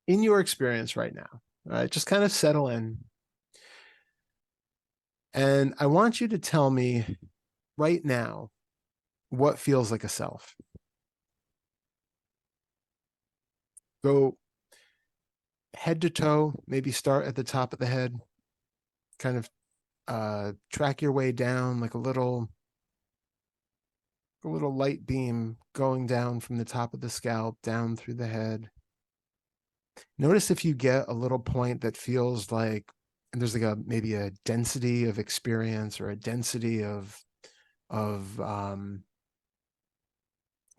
in your experience right now, all right, just kind of settle in. And I want you to tell me right now what feels like a self. Go head to toe, maybe start at the top of the head, kind of track your way down like a little light beam going down from the top of the scalp down through the head. Notice if you get a little point that feels like, and there's like maybe a density of experience or a density of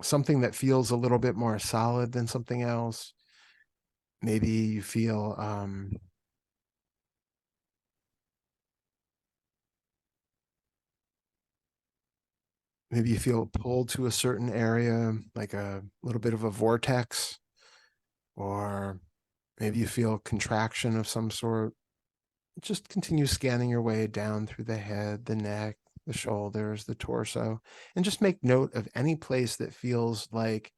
something that feels a little bit more solid than something else. Maybe you feel maybe you feel pulled to a certain area, like a little bit of a vortex, or maybe you feel contraction of some sort. Just continue scanning your way down through the head, the neck, the shoulders, the torso, and just make note of any place that feels like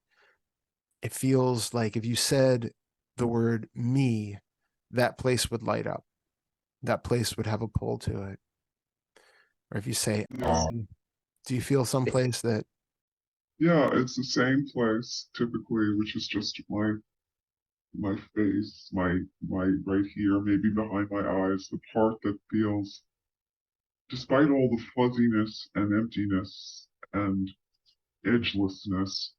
if you said the word me, that place would light up. That place would have a pull to it. Or if you say, Yeah, do you feel someplace that, yeah, it's the same place typically, which is just my face, my right here, maybe behind my eyes, the part that feels, despite all the fuzziness and emptiness and edgelessness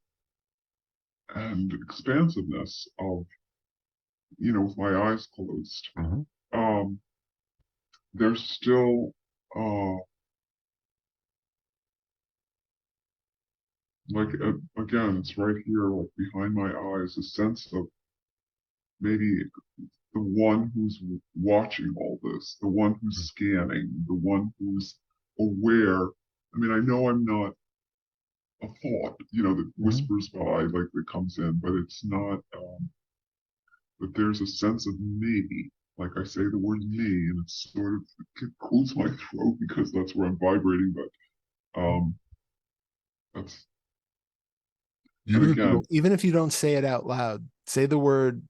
and expansiveness of, with my eyes closed, Mhm. um, there's still, uh, like, again, it's right here, like behind my eyes, a sense of maybe the one who's watching all this, the one who's scanning, the one who's aware. I mean, I know I'm not a thought, that Mhm. whispers by, like that comes in, but it's not, but there's a sense of me. Like I say the word me, and it's sort of, it cools my throat because that's where I'm vibrating, but that's, and again, Even if you don't say it out loud, say the word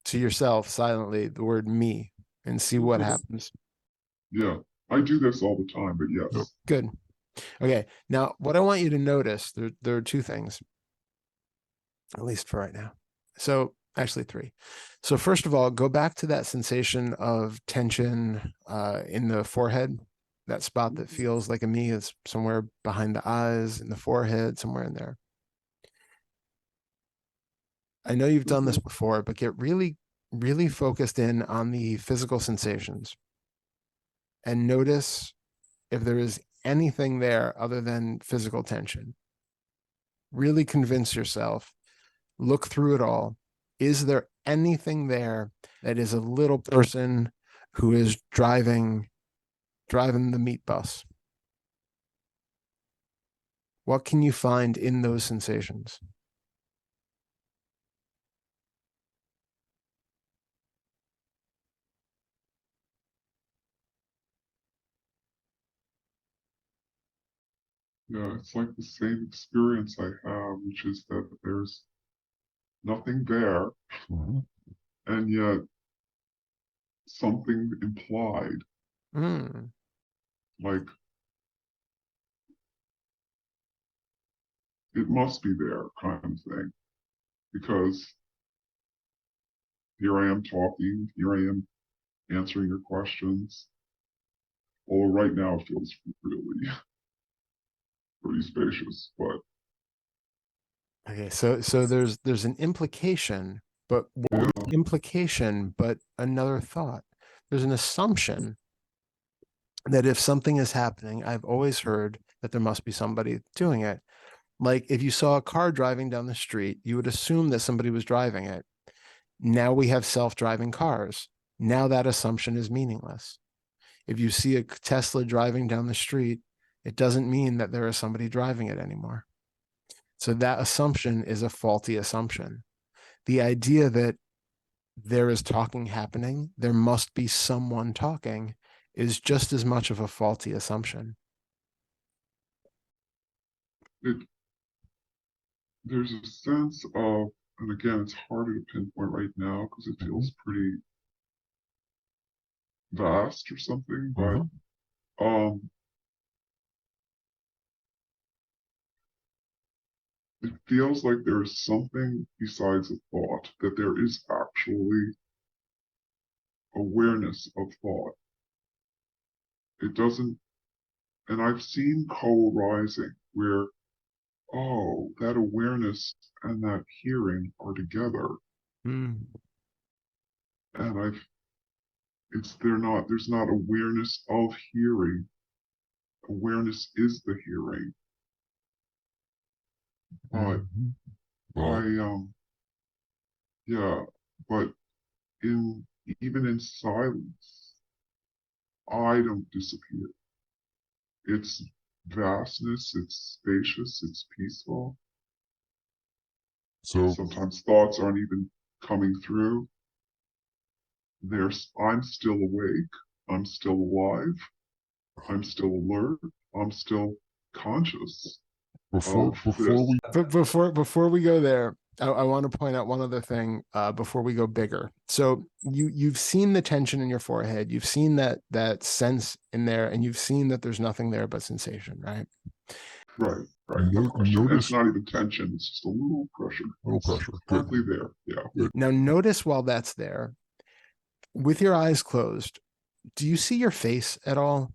to yourself silently, the word me, and see what happens. yeah, I do this all the time, but yes. Good. Okay. Now, what I want you to notice, there are two things, at least for right now. So, actually, three. So, first of all, go back to that sensation of tension in the forehead, that spot that feels like a me is somewhere behind the eyes, in the forehead, somewhere in there. I know you've done this before, but get really, really focused in on the physical sensations and notice if there is anything there other than physical tension. Really convince yourself, look through it all. Is there anything there that is a little person who is driving the meat bus? What can you find in those sensations? Yeah, it's like the same experience I have, which is that there's nothing there, Mhm. and yet something implied, Mm. like it must be there, kind of thing. Because here I am talking, here I am answering your questions. Although right now it feels really pretty spacious, but Okay, so there's an implication, but one yeah, implication, but another thought. There's an assumption that if something is happening, I've always heard that there must be somebody doing it. Like if you saw a car driving down the street, you would assume that somebody was driving it. Now we have self-driving cars. Now that assumption is meaningless. If you see a Tesla driving down the street, it doesn't mean that there is somebody driving it anymore. So that assumption is a faulty assumption. The idea that there is talking happening, there must be someone talking, is just as much of a faulty assumption. it there's a sense of And again, it's harder to pinpoint right now because it feels pretty vast or something, but um, it feels like there is something besides a thought, that there is actually awareness of thought. It doesn't, and I've seen co-arising where, oh, that awareness and that hearing are together. Mm. And there's not awareness of hearing. Awareness is the hearing. But yeah, but in, even in silence, I don't disappear. It's vastness, it's spacious, it's peaceful. So Sometimes thoughts aren't even coming through. I'm still awake. I'm still alive. I'm still alert. I'm still conscious before of before this. we But before we go there, I want to point out one other thing before we go bigger. So you've seen the tension in your forehead, you've seen that sense in there, and you've seen that there's nothing there but sensation, right? Right, no question. And it's notice not even tension, it's just a little pressure. no It's pressure. Good. hardly there. Yeah. Good. Now notice while that's there, with your eyes closed, do you see your face at all?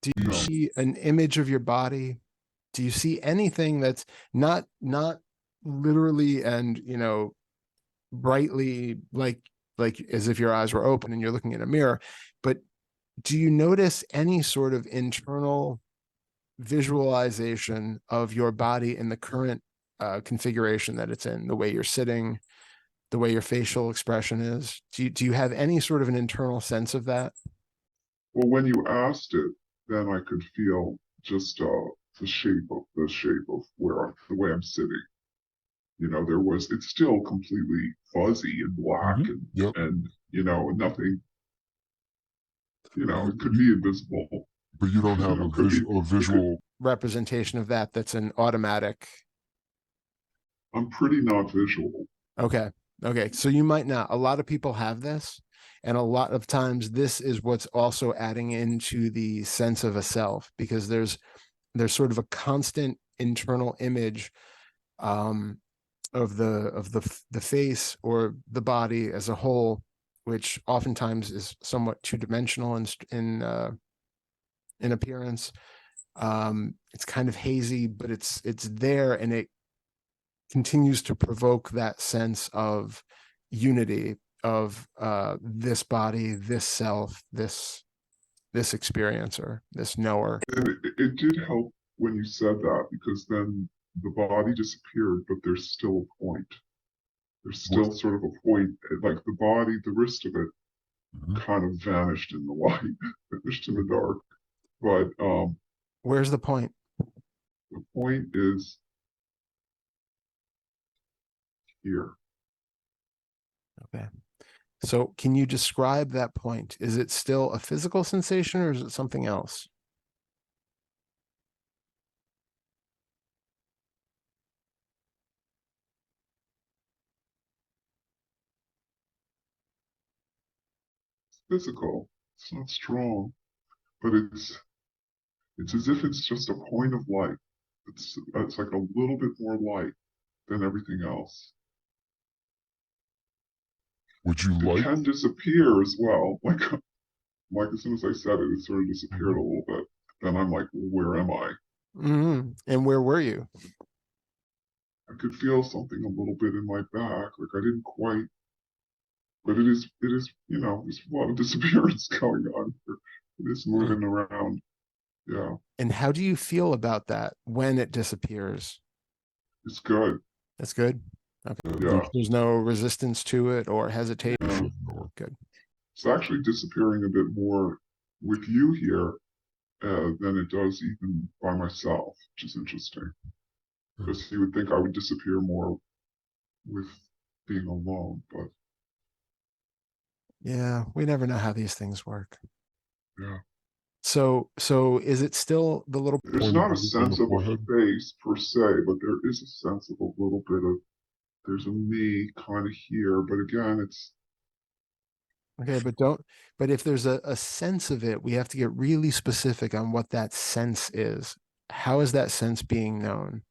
Do you No. see an image of your body? Do you see anything that's not literally and brightly like as if your eyes were open and you're looking in a mirror, but do you notice any sort of internal visualization of your body in the current configuration that it's in, the way you're sitting, the way your facial expression is? Do you have any sort of an internal sense of that? Well, when you asked it, then I could feel just the shape of the way I'm sitting. It's still completely fuzzy and black Yep. and nothing, it could You- be invisible. but you don't have It could be, a visual. Representation of that's an automatic. I'm pretty not visual. Okay. So you might not. A lot of people have this. And a lot of times this is what's also adding into the sense of a self, because there's sort of a constant internal image of the face or the body as a whole, which oftentimes is somewhat two-dimensional in appearance. It's kind of hazy, but it's there, and it continues to provoke that sense of unity of this body, this self, this experiencer, this knower. And it did help when you said that, because then the body disappeared, but there's still a point. There's still sort of a point, like the body, the rest of it kind of vanished in the light, vanished in the dark. But Where's the point? the point is here. Okay. So can you describe that point? Is it still a physical sensation or is it something else? It's physical. It's not strong, but it's as if it's just a point of light. It's like a little bit more light than everything else. Would you It like? can disappear as well. Like as soon as I said it, it sort of disappeared a little bit. Then I'm like, well, where am I? Mm-hmm. And where were you? I could feel something a little bit in my back. Like I didn't quite, but it is, there's a lot of disappearance going on here. It is moving around. Yeah, And how do you feel about that when it disappears? it's good. That's good. Okay. Yeah, There's no resistance to it or hesitation. yeah. Good. It's actually disappearing a bit more with you here than it does even by myself, which is interesting. Because you would think I would disappear more with being alone, but Yeah, we never know how these things work. yeah. So is it still the little There's Point not a of view from the sense of a forehead. face per se, but there is a sense of a little bit of, there's a me kind of here, but again, it's, okay, but if there's a sense of it, we have to get really specific on what that sense is. How is that sense being known?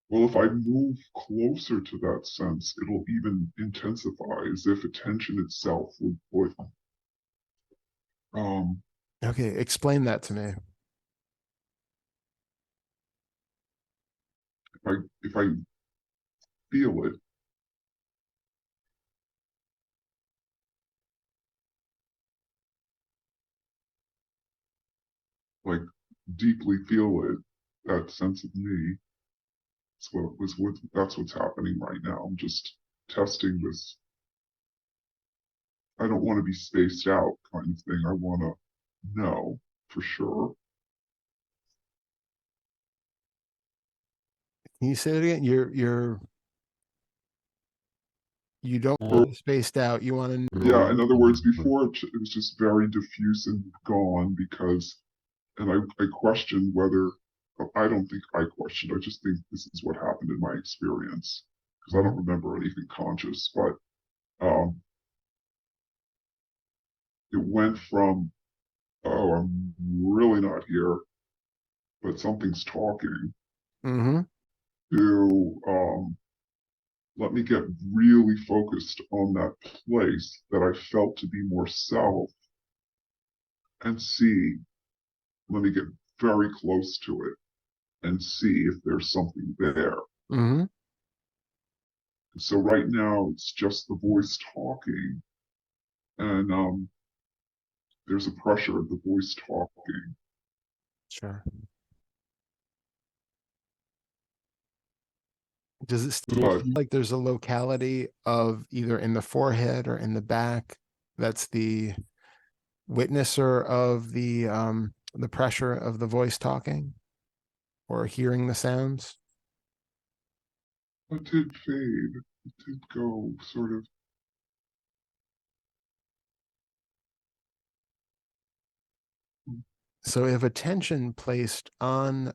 well, if I move closer to that sense, it'll even intensify as if attention itself would um Okay, explain that to me. if I feel it, like deeply feel it, that sense of me, that's what's happening right now. I'm just testing this. I don't want to be spaced out kind of thing. I want to know for sure. Can you say it again? You don't Well, want to spaced out. You want to. Yeah, in other words, before it was just very diffuse and gone because, and I questioned whether, I don't think I questioned, I just think this is what happened in my experience because I don't remember anything conscious, but um, it went from, oh, I'm really not here, but something's talking, Mm-hmm. to let me get really focused on that place that I felt to be more self and see, let me get very close to it and see if there's something there. Mm-hmm. So right now it's just the voice talking, and there's a pressure of the voice talking. Sure. Does it still But feel like there's a locality of either in the forehead or in the back that's the witnesser of the pressure of the voice talking or hearing the sounds? it did fade. It did go sort of. So if attention placed on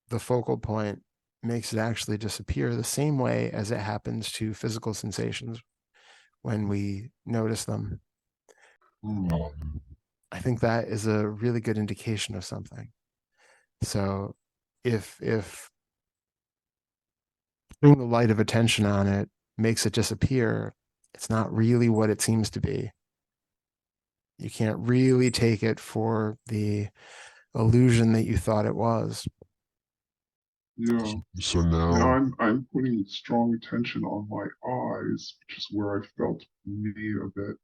the focal point makes it actually disappear the same way as it happens to physical sensations when we notice them, I think that is a really good indication of something. So if putting the light of attention on it makes it disappear, it's not really what it seems to be. You can't really take it for the illusion that you thought it was. Yeah. So Now now, I'm putting strong attention on my eyes, which is where I felt me a bit.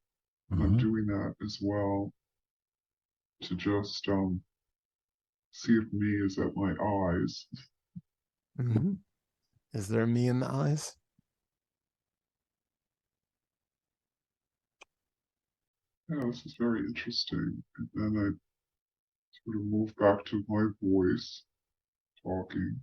And I'm doing that as well to just see if me is at my eyes. Mm-hmm. Is there me in the eyes? Yeah, this is very interesting. And then I sort of move back to my voice talking.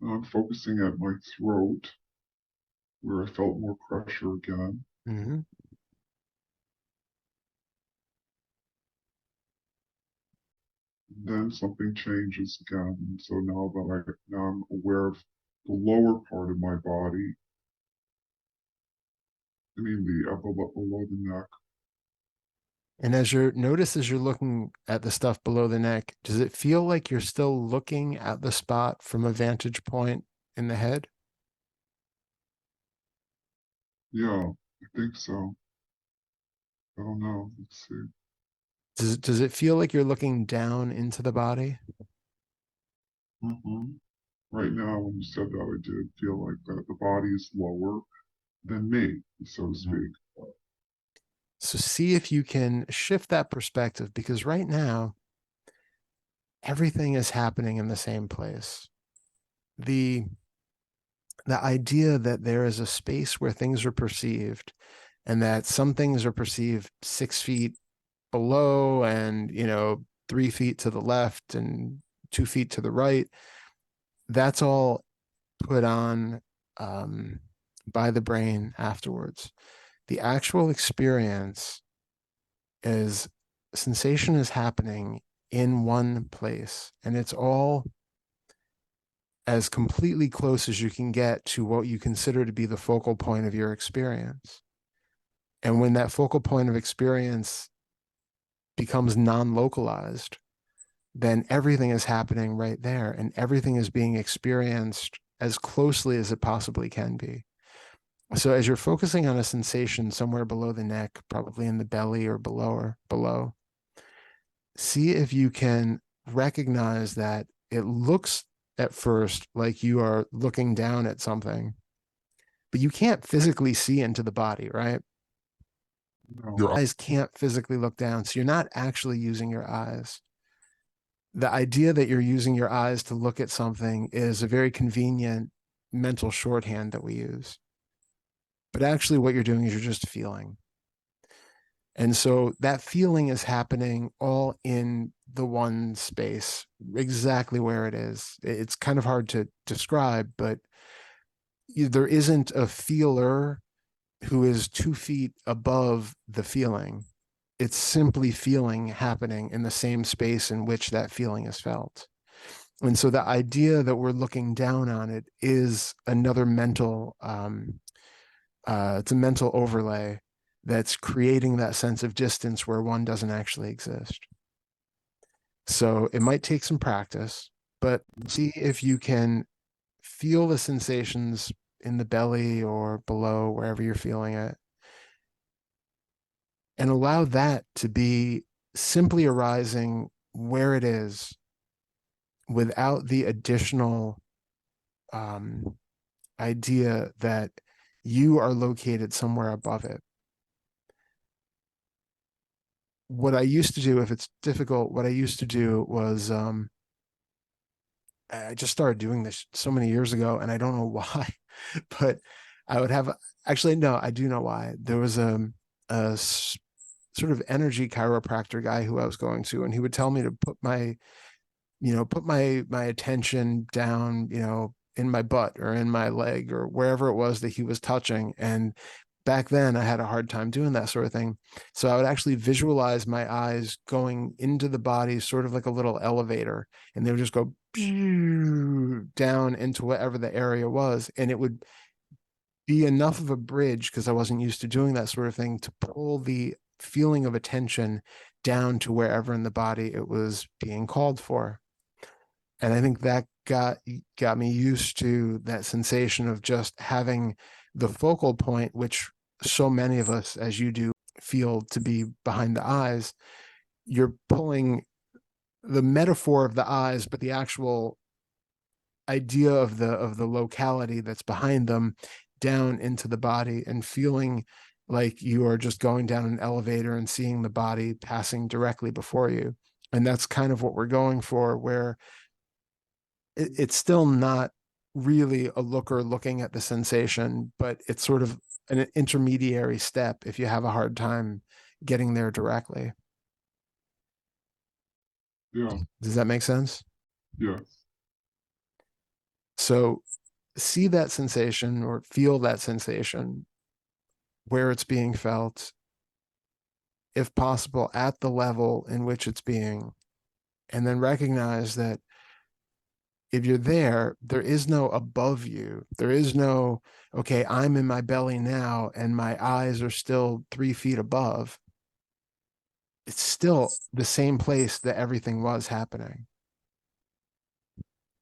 And I'm focusing at my throat where I felt more pressure again. Mm-hmm. And then something changes again. And so now I'm aware of the lower part of my body. I mean the below the neck. And as you're notice as you're looking at the stuff below the neck, does it feel like you're still looking at the spot from a vantage point in the head? Yeah, I think so. I don't know. Let's see. Does it feel like you're looking down into the body? Hmm. Right now, when you said that, I did feel like that the body is lower than me, so to speak. So see if you can shift that perspective, because right now everything is happening in the same place. The the idea that there is a space where things are perceived, and that some things are perceived 6 feet below and, 3 feet to the left and 2 feet to the right, that's all put on by the brain afterwards. The actual experience is sensation is happening in one place, and it's all as completely close as you can get to what you consider to be the focal point of your experience. And when that focal point of experience becomes non-localized, then everything is happening right there, and everything is being experienced as closely as it possibly can be. So as you're focusing on a sensation somewhere below the neck, probably in the belly or below, see if you can recognize that it looks at first like you are looking down at something, but you can't physically see into the body, right? No. Your Eyes can't physically look down, so you're not actually using your eyes. The idea that you're using your eyes to look at something is a very convenient mental shorthand that we use. But actually, what you're doing is you're just feeling. And so that feeling is happening all in the one space, exactly where it is. It's kind of hard to describe, but there isn't a feeler who is 2 feet above the feeling. It's simply feeling happening in the same space in which that feeling is felt. And so the idea that we're looking down on it is another mental, it's a mental overlay that's creating that sense of distance where one doesn't actually exist. So it might take some practice, but see if you can feel the sensations in the belly or below, wherever you're feeling it, and allow that to be simply arising where it is without the additional idea that you are located somewhere above it. What I used to do, if it's difficult, what I used to do was I just started doing this so many years ago, and I don't know why, but I would have actually, no, I do know why. There was a sort of energy chiropractor guy who I was going to, and he would tell me to put my attention down, in my butt or in my leg or wherever it was that he was touching. And back then I had a hard time doing that sort of thing. So I would actually visualize my eyes going into the body, sort of like a little elevator, and they would just go down into whatever the area was. And it would be enough of a bridge, because I wasn't used to doing that sort of thing, to pull the feeling of attention down to wherever in the body it was being called for. And I think that got me used to that sensation of just having the focal point, which so many of us, as you do, feel to be behind the eyes. You're pulling the metaphor of the eyes, but the actual idea of the locality that's behind them down into the body, and feeling like you are just going down an elevator and seeing the body passing directly before you. And that's kind of what we're going for, where it's still not really a looker looking at the sensation, but it's sort of an intermediary step if you have a hard time getting there directly. Yeah. Does that make sense? Yes. So see that sensation or feel that sensation where it's being felt, if possible, at the level in which it's being, and then recognize that if you're there, there is no above you. There is no, okay, I'm in my belly now and my eyes are still 3 feet above. It's still the same place that everything was happening.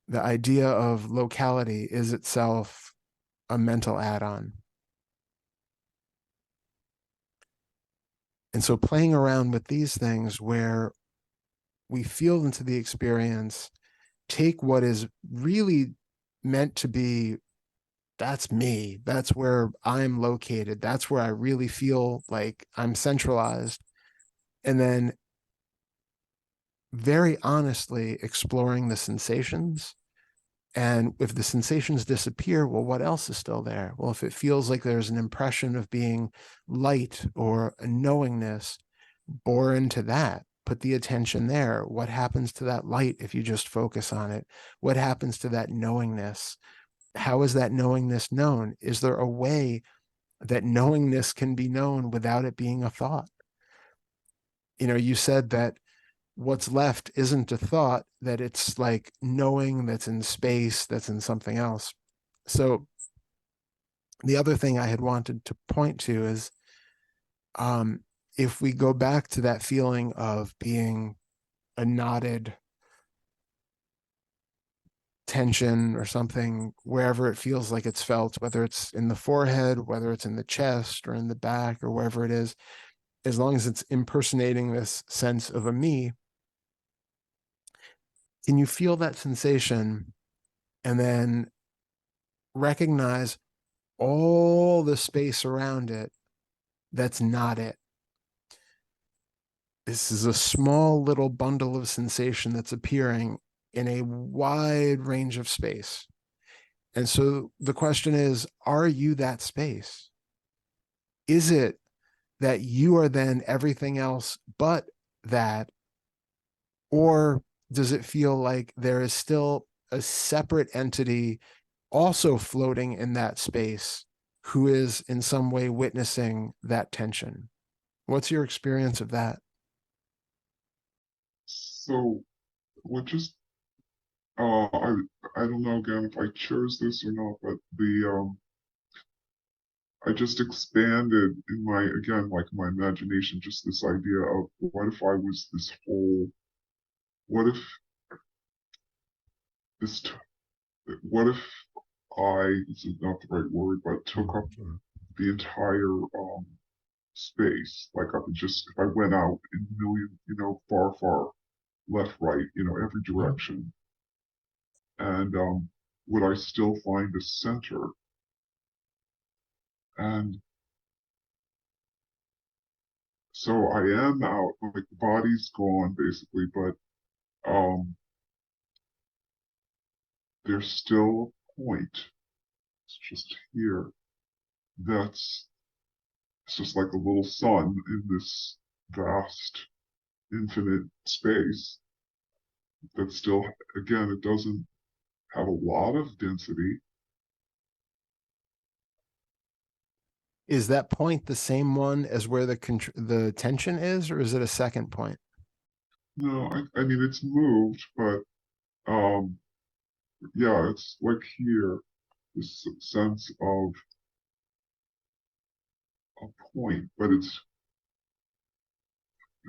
The idea of locality is itself a mental add-on. And so playing around with these things where we feel into the experience, take what is really meant to be, that's me, that's where I'm located, that's where I really feel like I'm centralized, and then very honestly exploring the sensations And if the sensations disappear, well, what else is still there? Well, if it feels like there's an impression of being light or a knowingness, bore into that. Put the attention there. What happens to that light if you just focus on it? What happens to that knowingness? How is that knowingness known? Is there a way that knowingness can be known without it being a thought? You said that what's left isn't a thought, that it's like knowing that's in space, that's in something else. So the other thing I had wanted to point to is if we go back to that feeling of being a knotted tension or something, wherever it feels like it's felt, whether it's in the forehead, whether it's in the chest or in the back or wherever it is, as long as it's impersonating this sense of a me, can you feel that sensation and then recognize all the space around it that's not it? This is a small little bundle of sensation that's appearing in a wide range of space. And so the question is, are you that space? Is it that you are then everything else but that? Or does it feel like there is still a separate entity also floating in that space who is in some way witnessing that tension? What's your experience of that? So, what just I don't know again if I chose this or not, but I just expanded in my again like my imagination just this idea of what if I was this whole what if this t- what if I this is not the right word but took up the entire space, like I could just if I went out in a million, far left, right, every direction, and would I still find a center? And so I am out, like the body's gone basically, but there's still a point. It's just here. That's it's just like a little sun in this vast, infinite space. That still, again, it doesn't have a lot of density. Is that point the same one as where the tension is, or is it a second point? No, I mean it's moved, but um, yeah, it's like here, this sense of a point, but it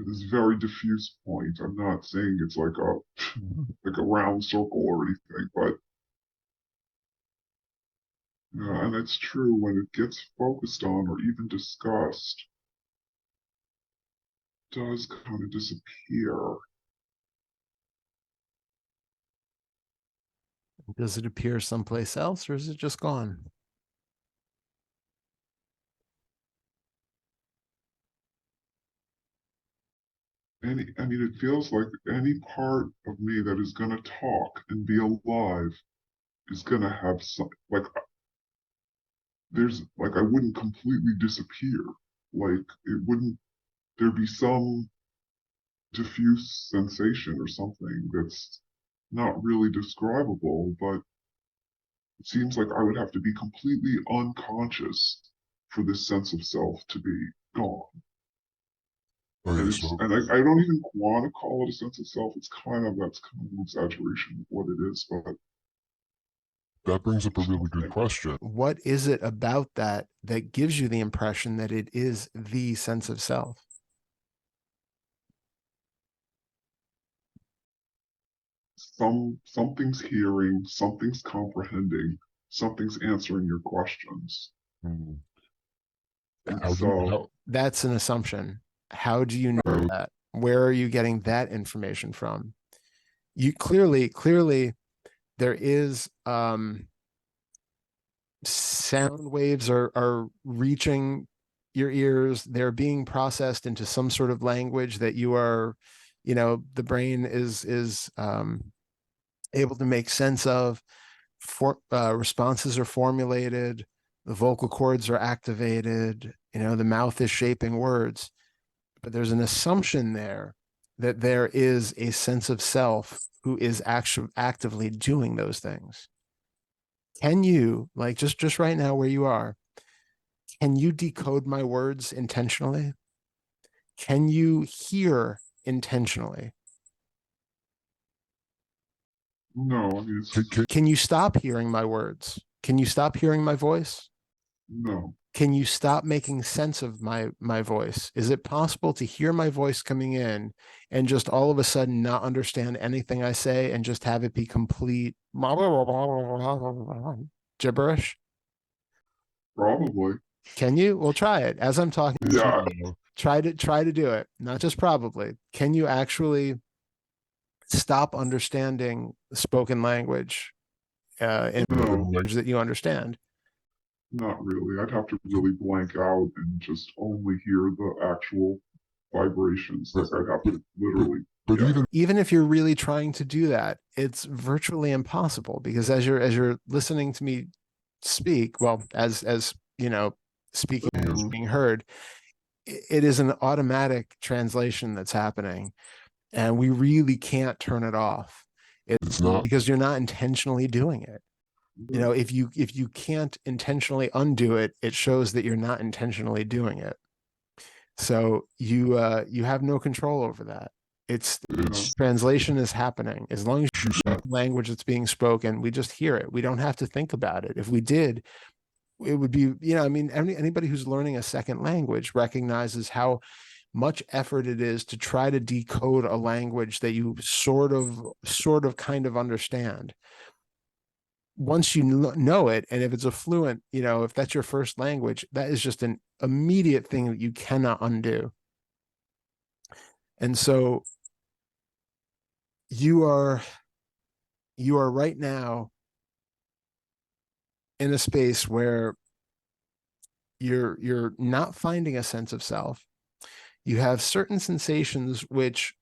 is very diffuse point. I'm not saying it's like a round circle or anything, but and it's true when it gets focused on or even discussed, it does kind of disappear. Does it appear someplace else, or is it just gone? I mean, it feels like any part of me that is going to talk and be alive is going to have some, like, I wouldn't completely disappear. Like, it wouldn't, there'd be some diffuse sensation or something that's not really describable, but it seems like I would have to be completely unconscious for this sense of self to be gone. Okay, And so I don't even want to call it a sense of self. That's kind of an exaggeration of what it is, but that brings up a really good something. question. What is it about that that gives you the impression that it is the sense of self? Something's hearing, something's comprehending, something's answering your questions. Hmm. And How do you, so how, That's an assumption. How do you know that? Where are you getting that information from? You clearly there is sound waves are reaching your ears. They're being processed into some sort of language that you are, the brain is able to make sense of. responses are formulated, the vocal cords are activated, the mouth is shaping words, but there's an assumption there that there is a sense of self who is actually actively doing those things. Can you, like, just right now where you are, can you decode my words intentionally? Can you hear intentionally? No, I mean, Can you stop hearing my words? Can you stop hearing my voice? no, Can you stop making sense of my voice? Is it possible to hear my voice coming in and just all of a sudden not understand anything I say and just have it be complete gibberish? probably. Can you? Well, try it. As I'm talking, Yeah, try to do it. Not just probably. Can you actually stop understanding spoken language in no, language that you understand? not really. I'd have to really blank out and just only hear the actual vibrations. Like I'd have to literally. But Yeah. Even if you're really trying to do that, it's virtually impossible, because as you're listening to me speak, well, as speaking and being heard, it is an automatic translation that's happening, and we really can't turn it off. it's not. Because you're not intentionally doing it. If you can't intentionally undo it, it shows that you're not intentionally doing it. So you have no control over that. It's translation is happening. As long as you speak the language that's being spoken, we just hear it. We don't have to think about it. If we did, it would be, I mean, anybody who's learning a second language recognizes how much effort it is to try to decode a language that you sort of kind of understand. Once you know it, and if it's a fluent, if that's your first language, that is just an immediate thing that you cannot undo. And so you are right now in a space where you're not finding a sense of self. You have certain sensations which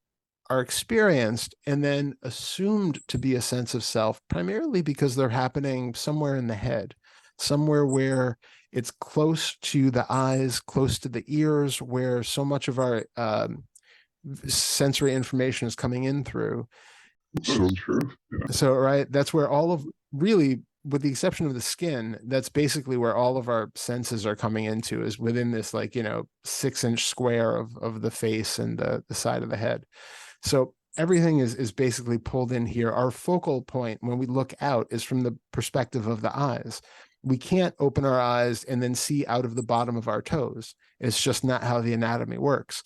are experienced and then assumed to be a sense of self, primarily because they're happening somewhere in the head, somewhere where it's close to the eyes, close to the ears, where so much of our sensory information is coming in through. That's true. Yeah. So, right, that's where all of, really, with the exception of the skin, that's basically where all of our senses are coming into, is within this 6-inch square of the face and the side of the head. So everything is basically pulled in here. Our focal point when we look out is from the perspective of the eyes. We can't open our eyes and then see out of the bottom of our toes. It's just not how the anatomy works.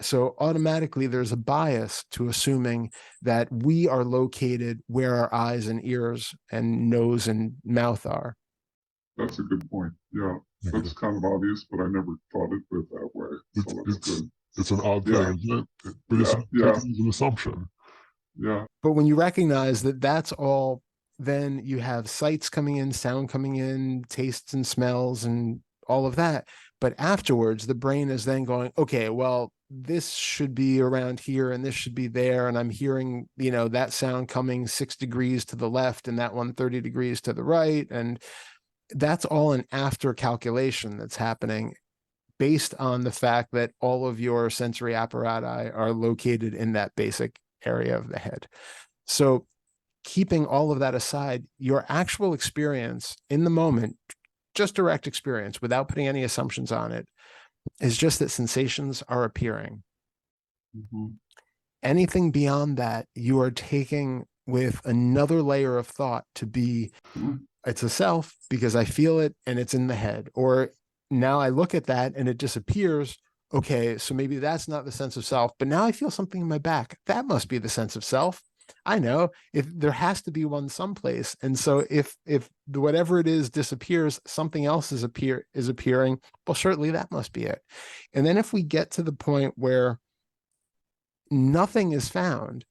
So automatically there's a bias to assuming that we are located where our eyes and ears and nose and mouth are. That's a good point. Yeah, that's kind of obvious, but I never thought of it that way. So that's good. It's an odd Yeah. thing, isn't it? But it's an assumption. Yeah. But when you recognize that that's all, then you have sights coming in, sound coming in, tastes and smells and all of that. But afterwards, the brain is then going, okay, well, this should be around here and this should be there. And I'm hearing, that sound coming 6 degrees to the left and that one 30 degrees to the right. And that's all an after calculation that's happening, based on the fact that all of your sensory apparati are located in that basic area of the head. So keeping all of that aside, your actual experience in the moment, just direct experience without putting any assumptions on it, is just that sensations are appearing. Mm-hmm. Anything beyond that, you are taking with another layer of thought to be, it's a self because I feel it and it's in the head. Or now I look at that and it disappears. Okay, so maybe that's not the sense of self, but now I feel something in my back. That must be the sense of self. I know, if there has to be one someplace. And so if whatever it is disappears, something else is appearing. Well, certainly that must be it. And then if we get to the point where nothing is found,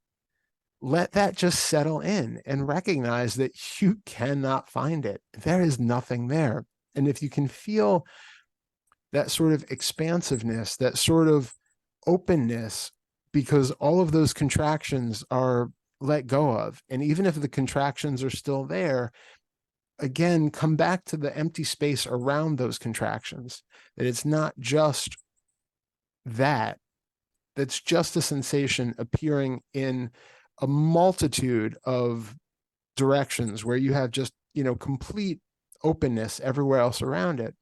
let that just settle in and recognize that you cannot find it. There is nothing there. And if you can feel that sort of expansiveness, that sort of openness, because all of those contractions are let go of. And even if the contractions are still there, again, come back to the empty space around those contractions, that it's not just that, that's just a sensation appearing in a multitude of directions where you have just, complete openness everywhere else around it.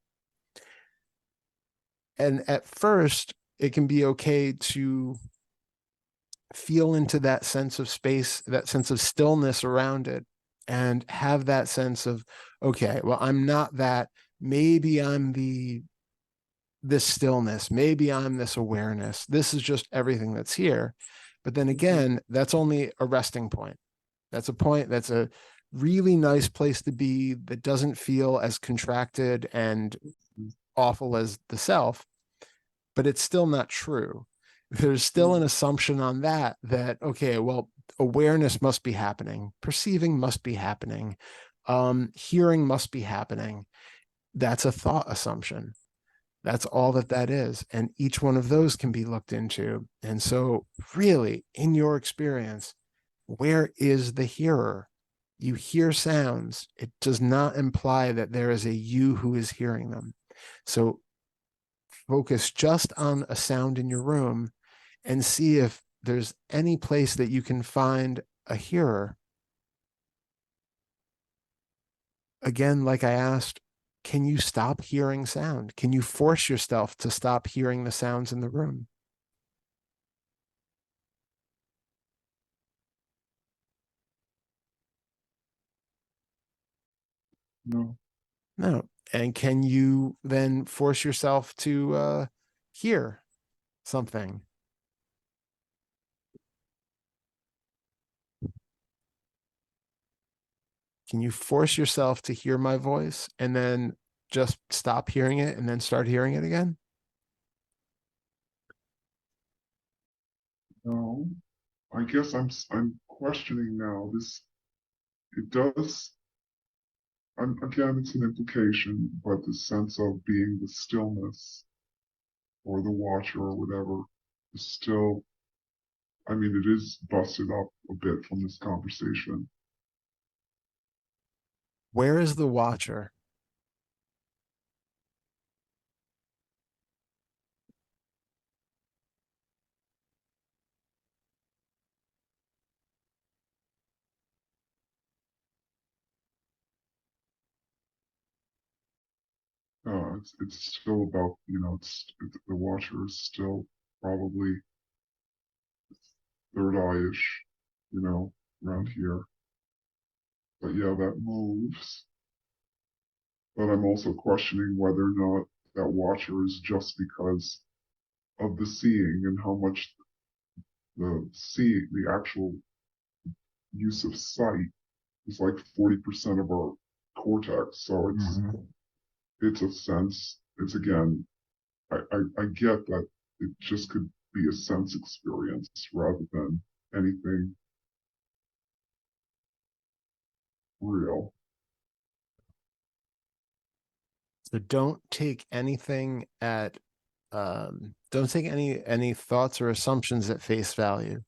And at first, it can be okay to feel into that sense of space, that sense of stillness around it, and have that sense of, okay, well, I'm not that. Maybe I'm this stillness. Maybe I'm this awareness. This is just everything that's here. But then again, that's only a resting point. That's a point, that's a really nice place to be, that doesn't feel as contracted and awful as the self, but it's still not true. There's still an assumption on that, okay, well, awareness must be happening, perceiving must be happening, hearing must be happening. That's a thought assumption. That's all that is. And each one of those can be looked into. And so really, in your experience, where is the hearer? You hear sounds. It does not imply that there is a you who is hearing them. So focus just on a sound in your room and see if there's any place that you can find a hearer. Again, like I asked, can you stop hearing sound? Can you force yourself to stop hearing the sounds in the room? No. No. And can you then force yourself to hear something? Can you force yourself to hear my voice and then just stop hearing it and then start hearing it again? No. I guess I'm questioning now. It does. Again, it's an implication, but the sense of being the stillness or the watcher or whatever is still. I mean, it is busted up a bit from this conversation. Where is the watcher? It's still about, the watcher is still probably third eye-ish, around here. But yeah, that moves. But I'm also questioning whether or not that watcher is just because of the seeing and how much the actual use of sight is like 40% of our cortex. So it's a sense. It's again, I get that it just could be a sense experience rather than anything real. So don't take anything at don't take any thoughts or assumptions at face value.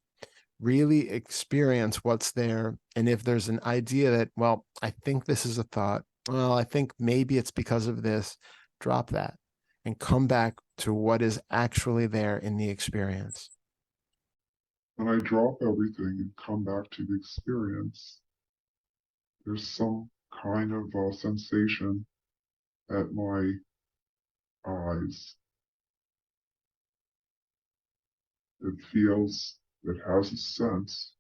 Really experience what's there. And if there's an idea that, well, I think this is a thought, well, I think maybe it's because of this, drop that and come back to what is actually there in the experience. When I drop everything and come back to the experience, there's some kind of sensation at my eyes. It has a sense,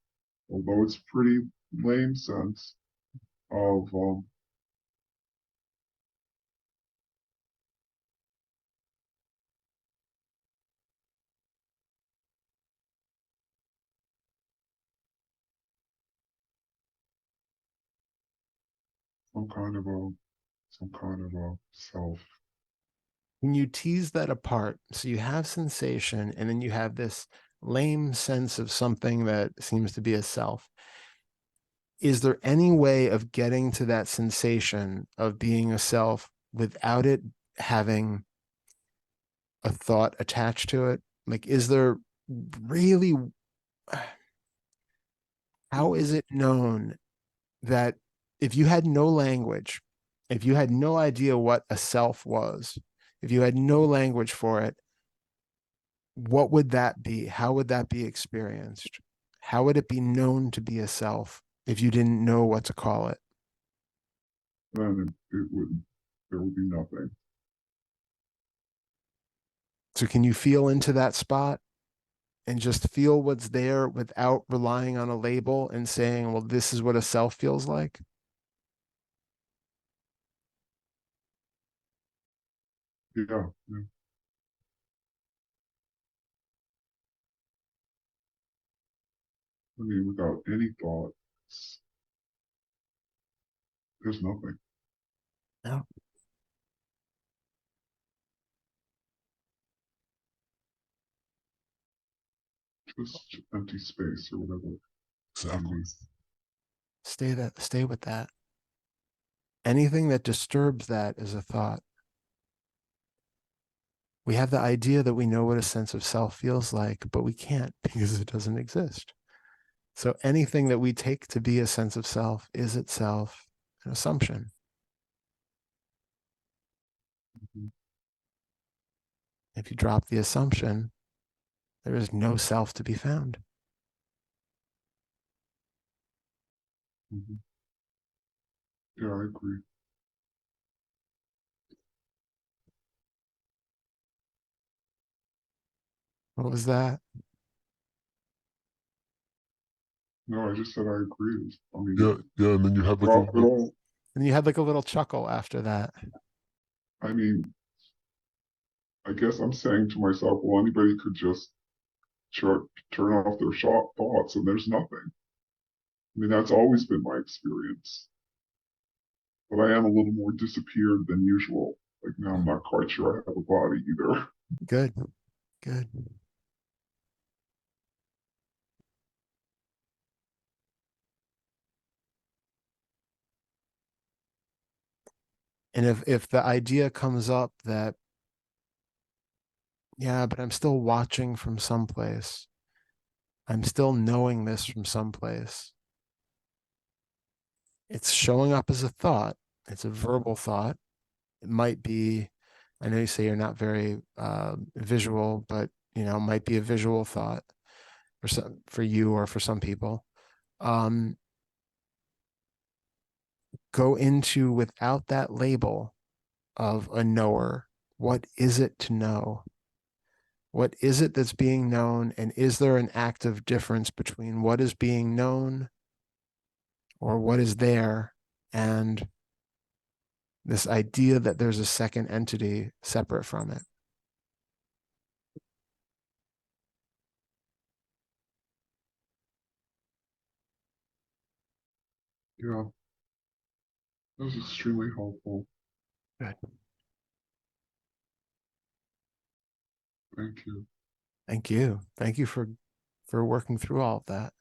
although it's pretty lame sense of some kind of a self. When you tease that apart, so you have sensation and then you have this lame sense of something that seems to be a self. Is there any way of getting to that sensation of being a self without it having a thought attached to it? Like, is there really, how is it known that if you had no language, if you had no idea what a self was, if you had no language for it, what would that be? How would that be experienced? How would it be known to be a self if you didn't know what to call it? Then there would be nothing. So can you feel into that spot and just feel what's there without relying on a label and saying, well, this is what a self feels like? Yeah, yeah. I mean, without any thought, there's nothing. No. Just empty space or whatever. Exactly. Stay with that. Anything that disturbs that is a thought. We have the idea that we know what a sense of self feels like, but we can't because it doesn't exist. So anything that we take to be a sense of self is itself an assumption. Mhm. If you drop the assumption, there is no self to be found. Mhm. Yeah, I agree. What was that? No, I just said I agree. I mean, Yeah, yeah, and then you have like a drop it little, all. And you had like a little chuckle after that. I mean, I guess I'm saying to myself, well, anybody could just turn off their thoughts and there's nothing. I mean, that's always been my experience. But I am a little more disappeared than usual. Like now I'm not quite sure I have a body either. Good, good. And if the idea comes up that, yeah, but I'm still watching from someplace, I'm still knowing this from someplace, it's showing up as a thought. It's a verbal thought. It might be, I know you say you're not very visual, but it might be a visual thought for you or for some people. Um, go into without that label of a knower. What is it to know? What is it that's being known? And is there an active difference between what is being known or what is there and this idea that there's a second entity separate from it? Yeah, that was extremely helpful. Good. Thank you. Thank you. Thank you for working through all of that.